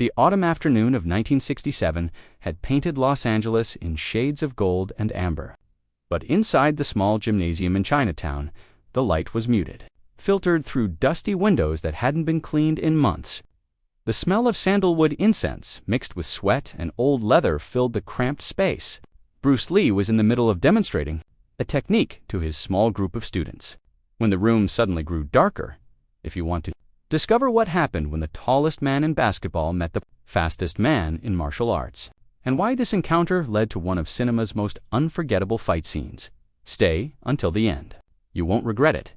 The autumn afternoon of 1967 had painted Los Angeles in shades of gold and amber. But inside the small gymnasium in Chinatown, the light was muted, filtered through dusty windows that hadn't been cleaned in months. The smell of sandalwood incense, mixed with sweat and old leather, filled the cramped space. Bruce Lee was in the middle of demonstrating a technique to his small group of students, when the room suddenly grew darker. If you want to discover what happened when the tallest man in basketball met the fastest man in martial arts, and why this encounter led to one of cinema's most unforgettable fight scenes, stay until the end. You won't regret it.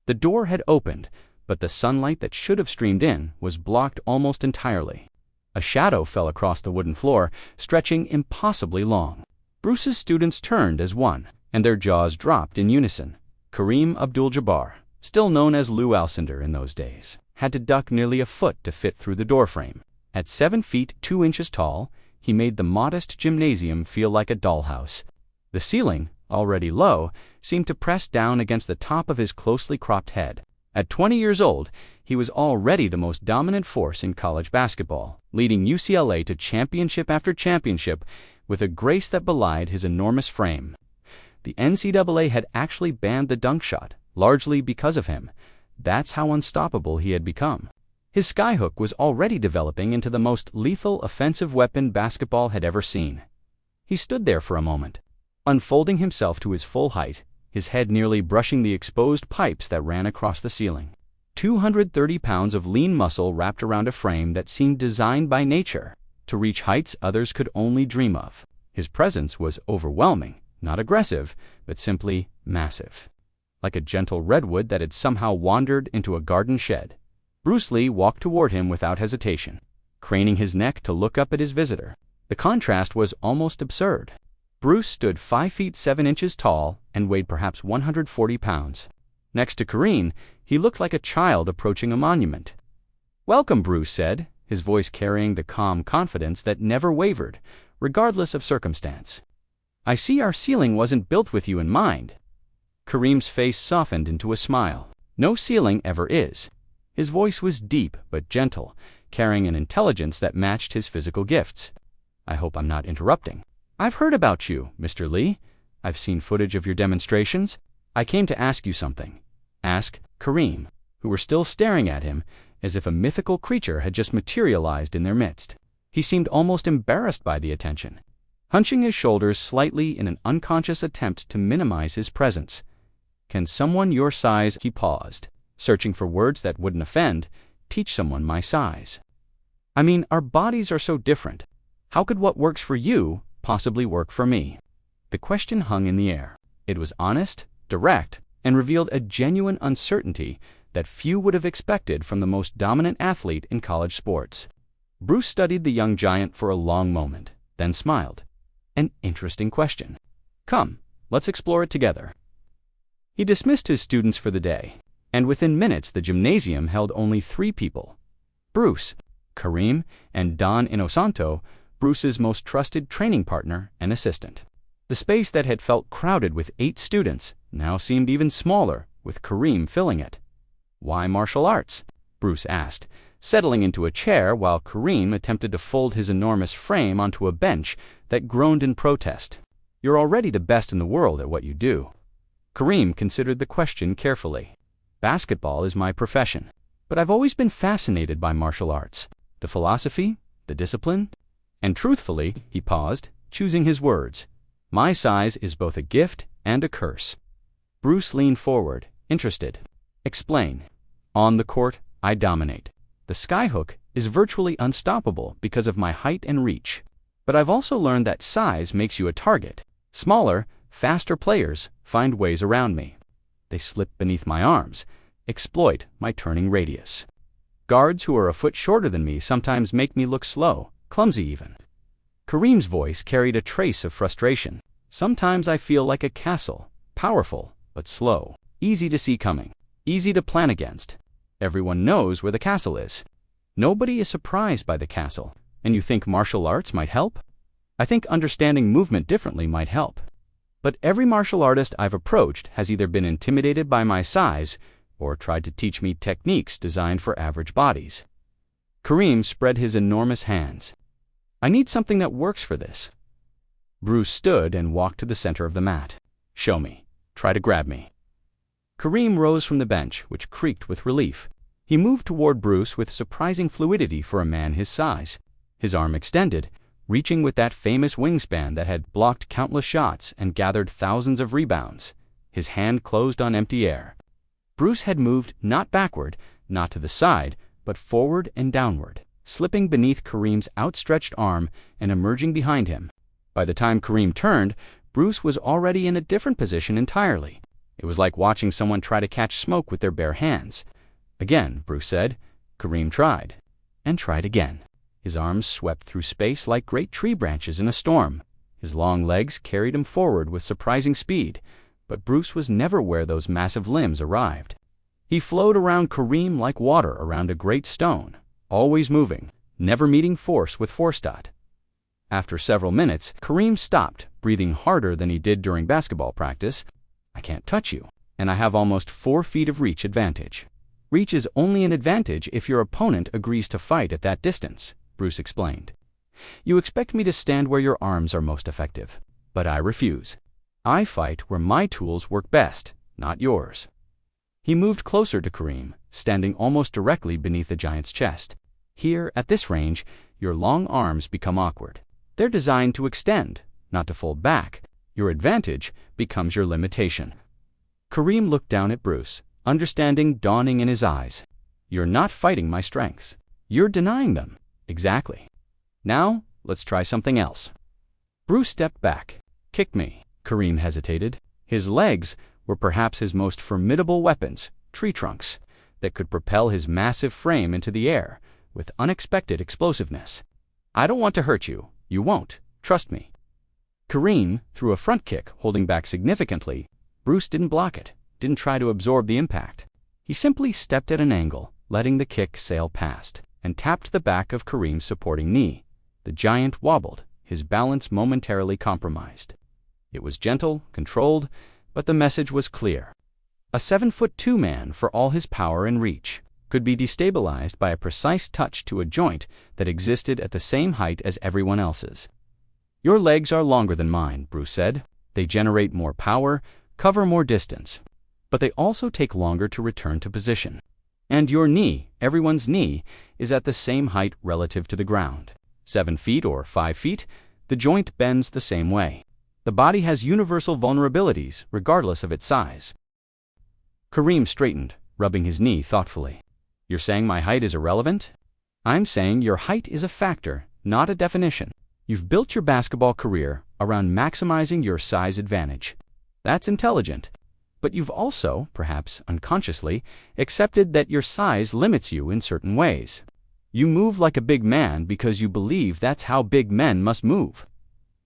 The door had opened, but the sunlight that should have streamed in was blocked almost entirely. A shadow fell across the wooden floor, stretching impossibly long. Bruce's students turned as one, and their jaws dropped in unison. Kareem Abdul-Jabbar, still known as Lew Alcindor in those days, had to duck nearly a foot to fit through the doorframe. At 7 feet 2 inches tall, he made the modest gymnasium feel like a dollhouse. The ceiling, already low, seemed to press down against the top of his closely cropped head. At 20 years old, he was already the most dominant force in college basketball, leading UCLA to championship after championship with a grace that belied his enormous frame. The NCAA had actually banned the dunk shot, largely because of him. That's how unstoppable he had become. His skyhook was already developing into the most lethal offensive weapon basketball had ever seen. He stood there for a moment, unfolding himself to his full height, his head nearly brushing the exposed pipes that ran across the ceiling. 230 pounds of lean muscle wrapped around a frame that seemed designed by nature to reach heights others could only dream of. His presence was overwhelming, not aggressive, but simply massive. Like a gentle redwood that had somehow wandered into a garden shed, Bruce Lee walked toward him without hesitation, craning his neck to look up at his visitor. The contrast was almost absurd. Bruce stood 5 feet 7 inches tall and weighed perhaps 140 pounds. Next to Kareem, he looked like a child approaching a monument. "Welcome," Bruce said, his voice carrying the calm confidence that never wavered, regardless of circumstance. "I see our ceiling wasn't built with you in mind." Kareem's face softened into a smile. "No ceiling ever is." His voice was deep but gentle, carrying an intelligence that matched his physical gifts. "I hope I'm not interrupting." "I've heard about you, Mr. Lee. I've seen footage of your demonstrations. I came to ask you something." "Ask," Kareem, who were still staring at him as if a mythical creature had just materialized in their midst. He seemed almost embarrassed by the attention, hunching his shoulders slightly in an unconscious attempt to minimize his presence. "Can someone your size," he paused, searching for words that wouldn't offend, "teach someone my size? I mean, our bodies are so different. How could what works for you possibly work for me?" The question hung in the air. It was honest, direct, and revealed a genuine uncertainty that few would have expected from the most dominant athlete in college sports. Bruce studied the young giant for a long moment, then smiled. "An interesting question. Come, let's explore it together." He dismissed his students for the day, and within minutes the gymnasium held only 3 people: Bruce, Kareem, and Don Inosanto, Bruce's most trusted training partner and assistant. The space that had felt crowded with 8 students now seemed even smaller, with Kareem filling it. "Why martial arts?" Bruce asked, settling into a chair while Kareem attempted to fold his enormous frame onto a bench that groaned in protest. "You're already the best in the world at what you do." Kareem considered the question carefully. "Basketball is my profession, but I've always been fascinated by martial arts, the philosophy, the discipline, and truthfully," he paused, choosing his words, "my size is both a gift and a curse." Bruce leaned forward, interested. "Explain." "On the court, I dominate. The skyhook is virtually unstoppable because of my height and reach. But I've also learned that size makes you a target. Smaller, faster players find ways around me. They slip beneath my arms, exploit my turning radius. Guards who are a foot shorter than me sometimes make me look slow, clumsy even." Kareem's voice carried a trace of frustration. "Sometimes I feel like a castle, powerful but slow, easy to see coming, easy to plan against. Everyone knows where the castle is. Nobody is surprised by the castle, and you think martial arts might help? I think understanding movement differently might help. But every martial artist I've approached has either been intimidated by my size or tried to teach me techniques designed for average bodies." Kareem spread his enormous hands. "I need something that works for this." Bruce stood and walked to the center of the mat. "Show me. Try to grab me." Kareem rose from the bench, which creaked with relief. He moved toward Bruce with surprising fluidity for a man his size. His arm extended, reaching with that famous wingspan that had blocked countless shots and gathered thousands of rebounds. His hand closed on empty air. Bruce had moved not backward, not to the side, but forward and downward, slipping beneath Kareem's outstretched arm and emerging behind him. By the time Kareem turned, Bruce was already in a different position entirely. It was like watching someone try to catch smoke with their bare hands. "Again," Bruce said. Kareem tried, and tried again. His arms swept through space like great tree branches in a storm. His long legs carried him forward with surprising speed, but Bruce was never where those massive limbs arrived. He flowed around Kareem like water around a great stone, always moving, never meeting force with force. After several minutes, Kareem stopped, breathing harder than he did during basketball practice. "I can't touch you, and I have almost 4 feet of reach advantage." "Reach is only an advantage if your opponent agrees to fight at that distance," Bruce explained. "You expect me to stand where your arms are most effective, but I refuse. I fight where my tools work best, not yours." He moved closer to Kareem, standing almost directly beneath the giant's chest. "Here, at this range, your long arms become awkward. They're designed to extend, not to fold back. Your advantage becomes your limitation." Kareem looked down at Bruce, understanding dawning in his eyes. "You're not fighting my strengths. You're denying them." "Exactly. Now, let's try something else." Bruce stepped back. "Kick me." Kareem hesitated. His legs were perhaps his most formidable weapons, tree trunks, that could propel his massive frame into the air with unexpected explosiveness. "I don't want to hurt you. You won't. Trust me." Kareem threw a front kick, holding back significantly. Bruce didn't block it, didn't try to absorb the impact. He simply stepped at an angle, letting the kick sail past, and tapped the back of Kareem's supporting knee. The giant wobbled, his balance momentarily compromised. It was gentle, controlled, but the message was clear. A 7'2" man, for all his power and reach, could be destabilized by a precise touch to a joint that existed at the same height as everyone else's. "Your legs are longer than mine," Bruce said. "They generate more power, cover more distance, but they also take longer to return to position. And your knee, everyone's knee, is at the same height relative to the ground. 7 feet or 5 feet, the joint bends the same way. The body has universal vulnerabilities, regardless of its size." Kareem straightened, rubbing his knee thoughtfully. "You're saying my height is irrelevant?" "I'm saying your height is a factor, not a definition. You've built your basketball career around maximizing your size advantage. That's intelligent. But you've also, perhaps unconsciously, accepted that your size limits you in certain ways. You move like a big man because you believe that's how big men must move."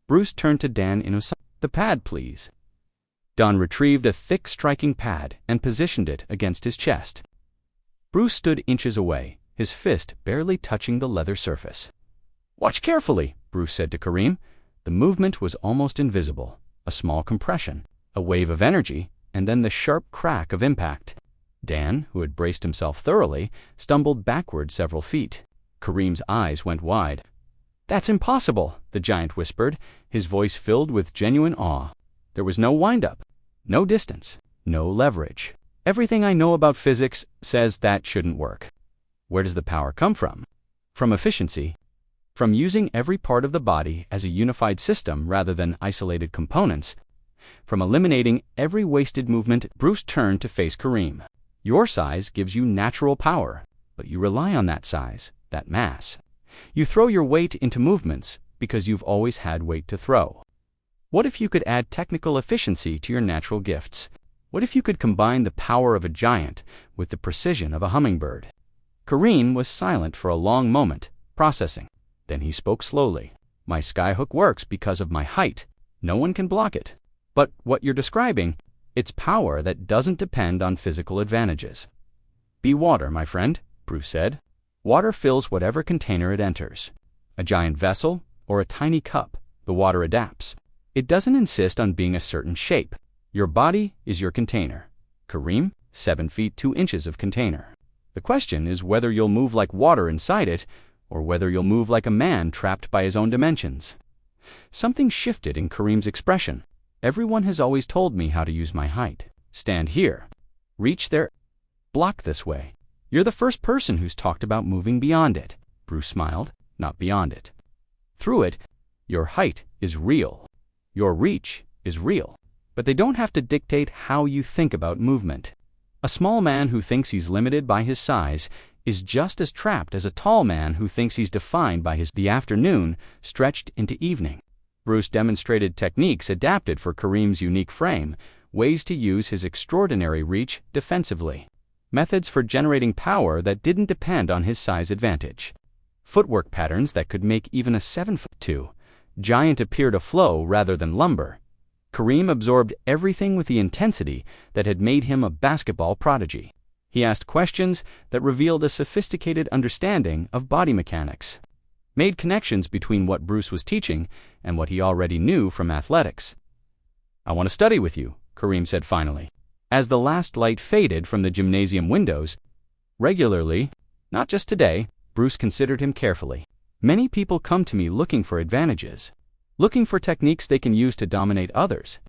Bruce turned to Dan innocently. "The pad, please." Don retrieved a thick striking pad and positioned it against his chest. Bruce stood inches away, his fist barely touching the leather surface. "Watch carefully," Bruce said to Kareem. The movement was almost invisible. A small compression, a wave of energy, and then the sharp crack of impact. Dan, who had braced himself thoroughly, stumbled backward several feet. Kareem's eyes went wide. "That's impossible," the giant whispered, his voice filled with genuine awe. "There was no wind-up, no distance, no leverage. Everything I know about physics says that shouldn't work." Where does the power come from? From efficiency. From using every part of the body as a unified system rather than isolated components. From eliminating every wasted movement. Bruce turned to face Kareem. "Your size gives you natural power, but you rely on that size, that mass. You throw your weight into movements because you've always had weight to throw. What if you could add technical efficiency to your natural gifts? What if you could combine the power of a giant with the precision of a hummingbird?" Kareem was silent for a long moment, processing. Then he spoke slowly. "My skyhook works because of my height. No one can block it. But what you're describing, it's power that doesn't depend on physical advantages." "Be water, my friend," Bruce said. "Water fills whatever container it enters. A giant vessel or a tiny cup, the water adapts. It doesn't insist on being a certain shape. Your body is your container. Kareem, 7 feet 2 inches of container. The question is whether you'll move like water inside it, or whether you'll move like a man trapped by his own dimensions. Something shifted in Kareem's expression. Everyone has always told me how to use my height. Stand here. Reach there. Block this way. You're the first person who's talked about moving beyond it. Bruce smiled. Not beyond it. Through it, your height is real. Your reach is real. But they don't have to dictate how you think about movement. A small man who thinks he's limited by his size is just as trapped as a tall man who thinks he's defined by the afternoon stretched into evening. Bruce demonstrated techniques adapted for Kareem's unique frame, ways to use his extraordinary reach defensively, methods for generating power that didn't depend on his size advantage, footwork patterns that could make even a 7'2" giant appear to flow rather than lumber. Kareem absorbed everything with the intensity that had made him a basketball prodigy. He asked questions that revealed a sophisticated understanding of body mechanics, made connections between what Bruce was teaching and what he already knew from athletics. "I want to study with you," Kareem said finally. As the last light faded from the gymnasium windows, regularly, not just today, Bruce considered him carefully. Many people come to me looking for advantages, looking for techniques they can use to dominate others.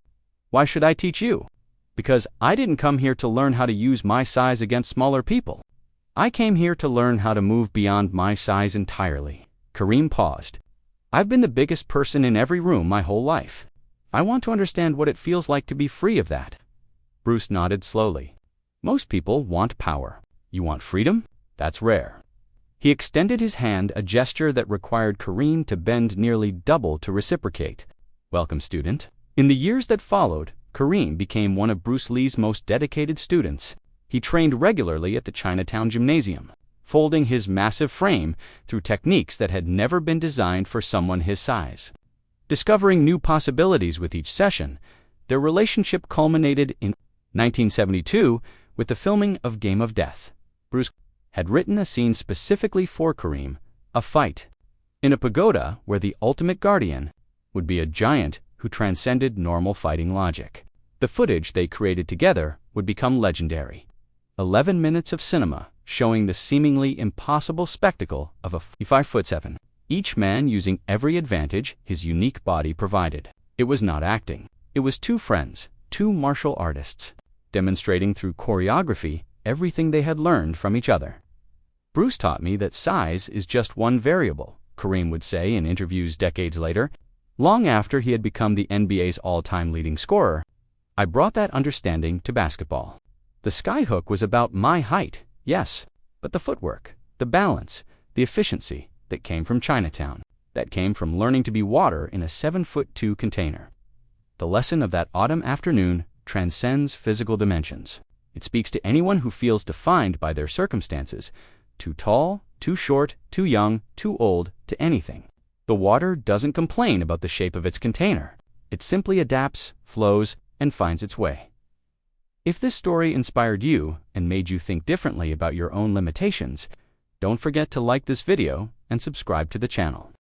Why should I teach you? Because I didn't come here to learn how to use my size against smaller people. I came here to learn how to move beyond my size entirely. Kareem paused. I've been the biggest person in every room my whole life. I want to understand what it feels like to be free of that. Bruce nodded slowly. Most people want power. You want freedom? That's rare. He extended his hand, a gesture that required Kareem to bend nearly double to reciprocate. Welcome, student. In the years that followed, Kareem became one of Bruce Lee's most dedicated students. He trained regularly at the Chinatown Gymnasium, folding his massive frame through techniques that had never been designed for someone his size. Discovering new possibilities with each session, their relationship culminated in 1972 with the filming of Game of Death. Bruce had written a scene specifically for Kareem, a fight in a pagoda where the ultimate guardian would be a giant who transcended normal fighting logic. The footage they created together would become legendary. 11 minutes of cinema showing the seemingly impossible spectacle of a 5'7", each man using every advantage his unique body provided. It was not acting. It was two friends, two martial artists, demonstrating through choreography everything they had learned from each other. Bruce taught me that size is just one variable, Kareem would say in interviews decades later. Long after he had become the NBA's all-time leading scorer, I brought that understanding to basketball. The skyhook was about my height, yes, but the footwork, the balance, the efficiency that came from Chinatown, that came from learning to be water in a 7'2" container. The lesson of that autumn afternoon transcends physical dimensions. It speaks to anyone who feels defined by their circumstances, too tall, too short, too young, too old, to anything. The water doesn't complain about the shape of its container. It simply adapts, flows, and finds its way. If this story inspired you and made you think differently about your own limitations, don't forget to like this video and subscribe to the channel.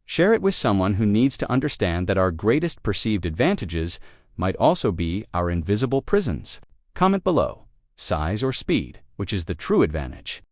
Share it with someone who needs to understand that our greatest perceived advantages might also be our invisible prisons. Comment below, size or speed, which is the true advantage?